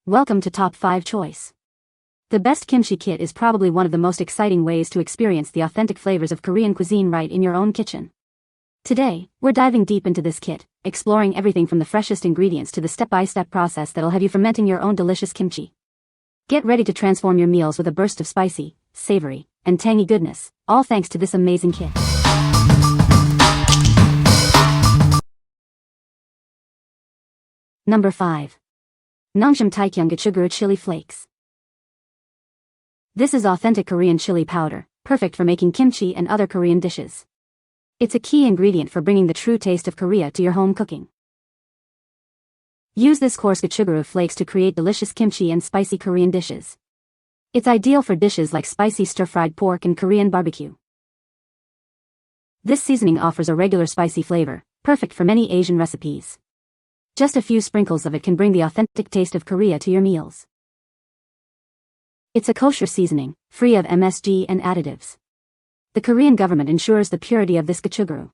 Welcome to Top 5 Choice. The best kimchi kit is probably one of the most exciting ways to experience the authentic flavors of Korean cuisine right in your own kitchen. Today, we're diving deep into this kit, exploring everything from the freshest ingredients to the step-by-step process that'll have you fermenting your own delicious kimchi. Get ready to transform your meals with a burst of spicy, savory, and tangy goodness, all thanks to this amazing kit. Number 5. NONGSHIM TAEKYUNG Gochugaru Chili Flakes. This is authentic Korean chili powder, perfect for making kimchi and other Korean dishes. It's a key ingredient for bringing the true taste of Korea to your home cooking. Use this coarse Gochugaru flakes to create delicious kimchi and spicy Korean dishes. It's ideal for dishes like spicy stir-fried pork and Korean barbecue. This seasoning offers a regular spicy flavor, perfect for many Asian recipes. Just a few sprinkles of it can bring the authentic taste of Korea to your meals. It's a kosher seasoning, free of MSG and additives. The Korean government ensures the purity of this gochugaru.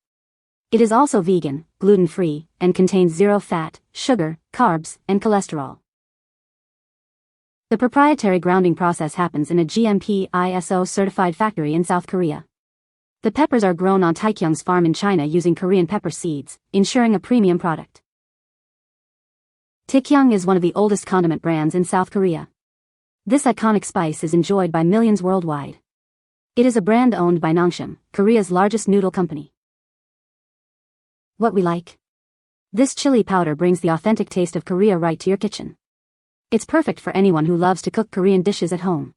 It is also vegan, gluten-free, and contains zero fat, sugar, carbs, and cholesterol. The proprietary grounding process happens in a GMP ISO-certified factory in South Korea. The peppers are grown on TAEKYUNG's farm in China using Korean pepper seeds, ensuring a premium product. TAEKYUNG is one of the oldest condiment brands in South Korea. This iconic spice is enjoyed by millions worldwide. It is a brand owned by NONGSHIM, Korea's largest noodle company. What we like? This chili powder brings the authentic taste of Korea right to your kitchen. It's perfect for anyone who loves to cook Korean dishes at home.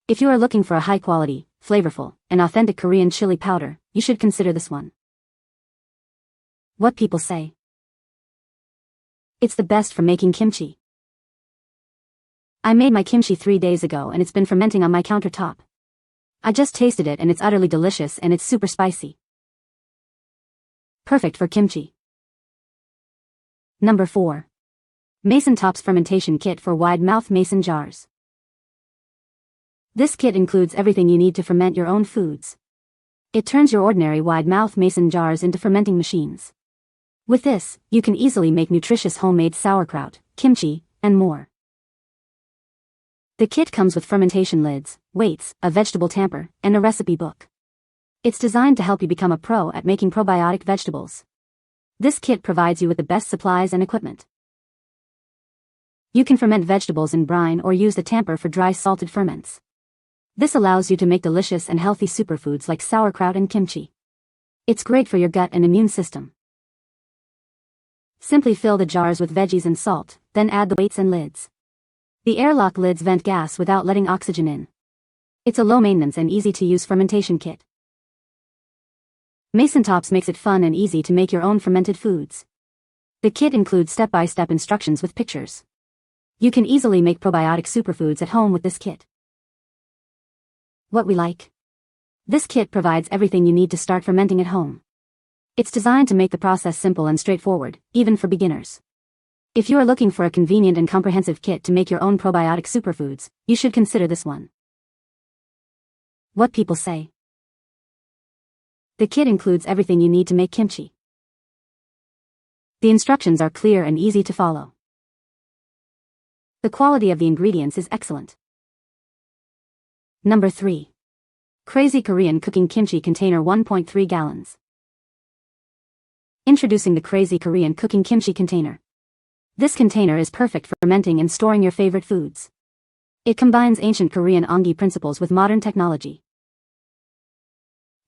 If you are looking for a high-quality, flavorful, and authentic Korean chili powder, you should consider this one. What people say? It's the best for making kimchi. I made my kimchi 3 days ago and it's been fermenting on my countertop. I just tasted it and it's utterly delicious and it's super spicy. Perfect for kimchi. Number 4. Masontops Fermentation Kit for Wide-Mouth Mason Jars. This kit includes everything you need to ferment your own foods. It turns your ordinary wide-mouth mason jars into fermenting machines. With this, you can easily make nutritious homemade sauerkraut, kimchi, and more. The kit comes with fermentation lids, weights, a vegetable tamper, and a recipe book. It's designed to help you become a pro at making probiotic vegetables. This kit provides you with the best supplies and equipment. You can ferment vegetables in brine or use the tamper for dry salted ferments. This allows you to make delicious and healthy superfoods like sauerkraut and kimchi. It's great for your gut and immune system. Simply fill the jars with veggies and salt, then add the weights and lids. The airlock lids vent gas without letting oxygen in. It's a low-maintenance and easy-to-use fermentation kit. Masontops makes it fun and easy to make your own fermented foods. The kit includes step-by-step instructions with pictures. You can easily make probiotic superfoods at home with this kit. What we like? This kit provides everything you need to start fermenting at home. It's designed to make the process simple and straightforward, even for beginners. If you are looking for a convenient and comprehensive kit to make your own probiotic superfoods, you should consider this one. What people say? The kit includes everything you need to make kimchi. The instructions are clear and easy to follow. The quality of the ingredients is excellent. Number 3. Crazy Korean Cooking Kimchi Container 1.3 gallons. Introducing the Crazy Korean Cooking Kimchi Container. This container is perfect for fermenting and storing your favorite foods. It combines ancient Korean ongi principles with modern technology.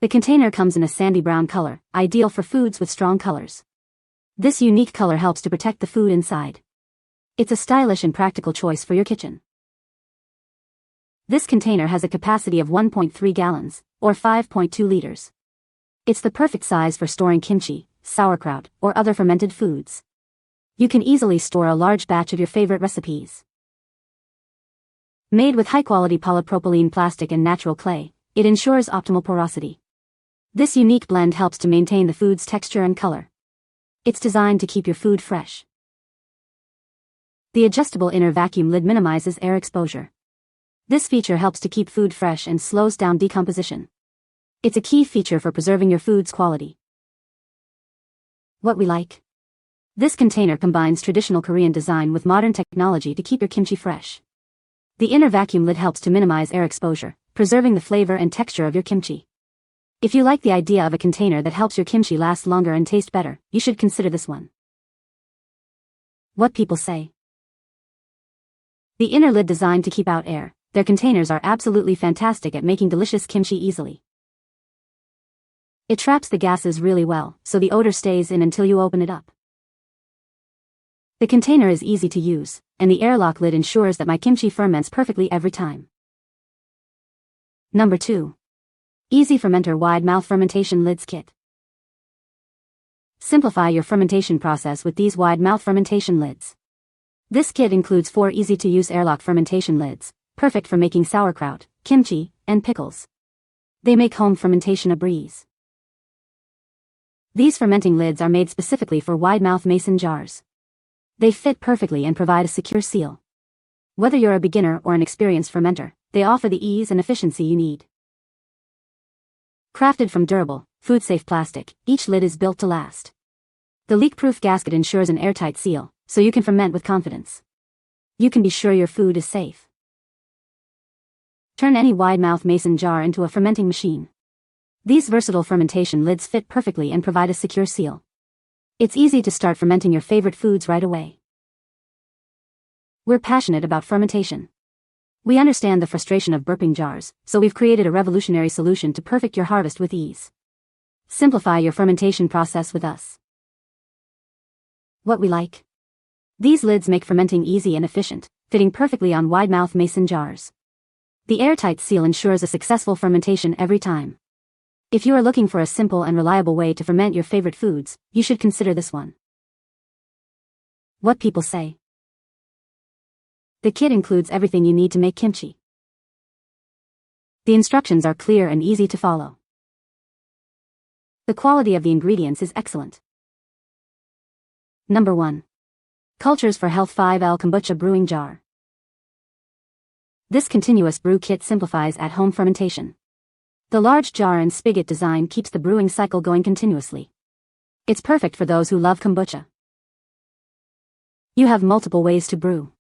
The container comes in a sandy brown color, ideal for foods with strong colors. This unique color helps to protect the food inside. It's a stylish and practical choice for your kitchen. This container has a capacity of 1.3 gallons, or 5.2 liters. It's the perfect size for storing kimchi, sauerkraut, or other fermented foods. You can easily store a large batch of your favorite recipes. Made with high-quality polypropylene plastic and natural clay, it ensures optimal porosity. This unique blend helps to maintain the food's texture and color. It's designed to keep your food fresh. The adjustable inner vacuum lid minimizes air exposure. This feature helps to keep food fresh and slows down decomposition. It's a key feature for preserving your food's quality. What we like? This container combines traditional Korean design with modern technology to keep your kimchi fresh. The inner vacuum lid helps to minimize air exposure, preserving the flavor and texture of your kimchi. If you like the idea of a container that helps your kimchi last longer and taste better, you should consider this one. What people say. The inner lid designed to keep out air, their containers are absolutely fantastic at making delicious kimchi easily. It traps the gases really well, so the odor stays in until you open it up. The container is easy to use, and the airlock lid ensures that my kimchi ferments perfectly every time. Number 2. Easy Fermenter Wide Mouth Fermentation Lids Kit. Simplify your fermentation process with these wide mouth fermentation lids. This kit includes 4 easy-to-use airlock fermentation lids, perfect for making sauerkraut, kimchi, and pickles. They make home fermentation a breeze. These fermenting lids are made specifically for wide-mouth mason jars. They fit perfectly and provide a secure seal. Whether you're a beginner or an experienced fermenter, they offer the ease and efficiency you need. Crafted from durable, food-safe plastic, each lid is built to last. The leak-proof gasket ensures an airtight seal, so you can ferment with confidence. You can be sure your food is safe. Turn any wide-mouth mason jar into a fermenting machine. These versatile fermentation lids fit perfectly and provide a secure seal. It's easy to start fermenting your favorite foods right away. We're passionate about fermentation. We understand the frustration of burping jars, so we've created a revolutionary solution to perfect your harvest with ease. Simplify your fermentation process with us. What we like. These lids make fermenting easy and efficient, fitting perfectly on wide-mouth mason jars. The airtight seal ensures a successful fermentation every time. If you are looking for a simple and reliable way to ferment your favorite foods, you should consider this one. What people say. The kit includes everything you need to make kimchi. The instructions are clear and easy to follow. The quality of the ingredients is excellent. Number 1. Cultures for Health 5L Kombucha Brewing Jar. This continuous brew kit simplifies at-home fermentation. The large jar and spigot design keeps the brewing cycle going continuously. It's perfect for those who love kombucha. You have multiple ways to brew.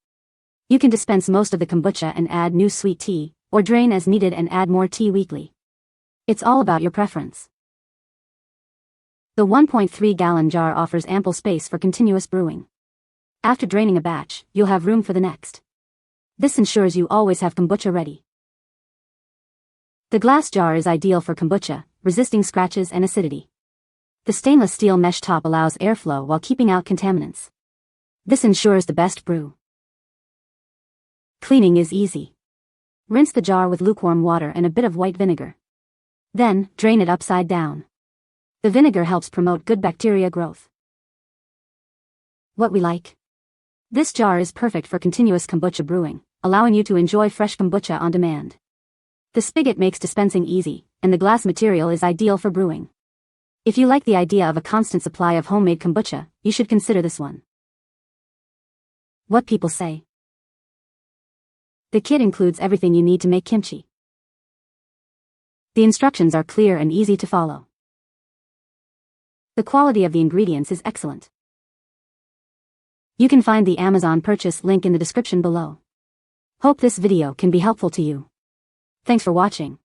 You can dispense most of the kombucha and add new sweet tea, or drain as needed and add more tea weekly. It's all about your preference. The 1.3-gallon jar offers ample space for continuous brewing. After draining a batch, you'll have room for the next. This ensures you always have kombucha ready. The glass jar is ideal for kombucha, resisting scratches and acidity. The stainless steel mesh top allows airflow while keeping out contaminants. This ensures the best brew. Cleaning is easy. Rinse the jar with lukewarm water and a bit of white vinegar. Then, drain it upside down. The vinegar helps promote good bacteria growth. What we like. This jar is perfect for continuous kombucha brewing, allowing you to enjoy fresh kombucha on demand. The spigot makes dispensing easy, and the glass material is ideal for brewing. If you like the idea of a constant supply of homemade kombucha, you should consider this one. What people say. The kit includes everything you need to make kimchi. The instructions are clear and easy to follow. The quality of the ingredients is excellent. You can find the Amazon purchase link in the description below. Hope this video can be helpful to you. Thanks for watching.